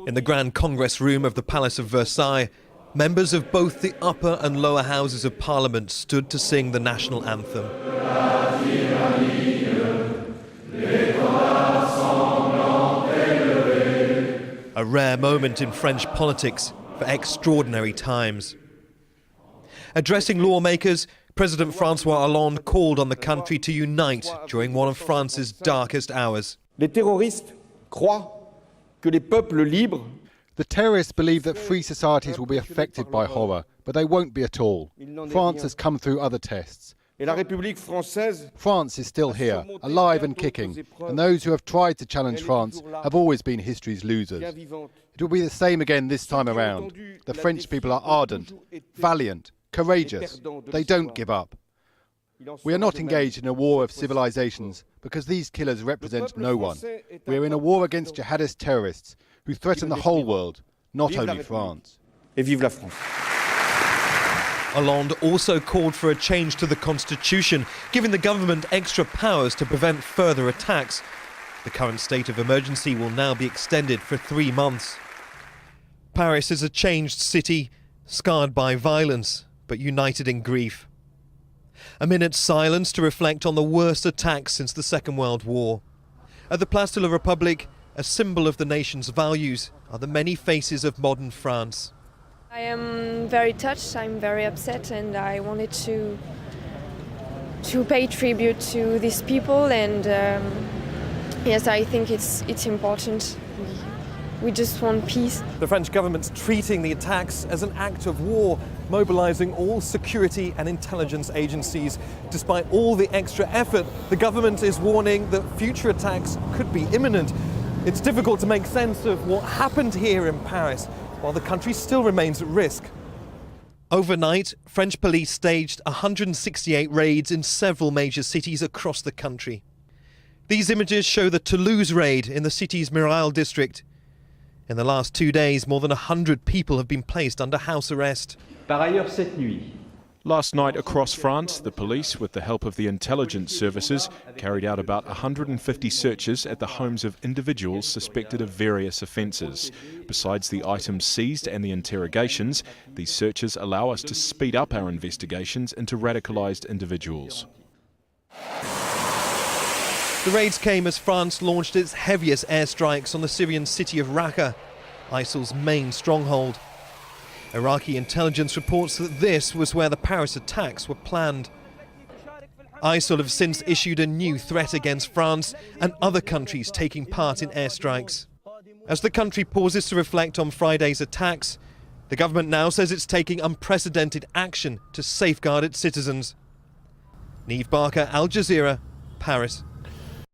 In the Grand Congress Room of the Palace of Versailles, members of both the upper and lower houses of Parliament stood to sing the national anthem. A rare moment in French politics for extraordinary times. Addressing lawmakers, President François Hollande called on the country to unite during one of France's darkest hours. Les terroristes croient que les peuples libres. The terrorists believe that free societies will be affected by horror, but they won't be at all. France has come through other tests. France is still here, alive and kicking, and those who have tried to challenge France have always been history's losers. It will be the same again this time around. The French people are ardent, valiant, courageous. They don't give up. We are not engaged in a war of civilizations because these killers represent no one. We are in a war against jihadist terrorists who threaten the whole world, not only France. Et vive la France. Hollande also called for a change to the constitution, giving the government extra powers to prevent further attacks. The current state of emergency will now be extended for 3 months. Paris is a changed city, scarred by violence, but united in grief. A minute's silence to reflect on the worst attacks since the Second World War. At the Place de la République, a symbol of the nation's values, are the many faces of modern France. I am very touched, I'm very upset, and I wanted to pay tribute to these people, and yes, I think it's important. We just want peace. The French government's treating the attacks as an act of war, mobilising all security and intelligence agencies. Despite all the extra effort, the government is warning that future attacks could be imminent. It's difficult to make sense of what happened here in Paris, while the country still remains at risk. Overnight, French police staged 168 raids in several major cities across the country. These images show the Toulouse raid in the city's Mirail district. In the last 2 days, more than 100 people have been placed under house arrest. Par ailleurs, cette nuit, Last night across France, the police, with the help of the intelligence services, carried out about 150 searches at the homes of individuals suspected of various offences. Besides the items seized and the interrogations, these searches allow us to speed up our investigations into radicalised individuals. The raids came as France launched its heaviest airstrikes on the Syrian city of Raqqa, ISIL's main stronghold. Iraqi intelligence reports that this was where the Paris attacks were planned. ISIL have since issued a new threat against France and other countries taking part in airstrikes. As the country pauses to reflect on Friday's attacks, the government now says it's taking unprecedented action to safeguard its citizens. Neave Barker, Al Jazeera, Paris.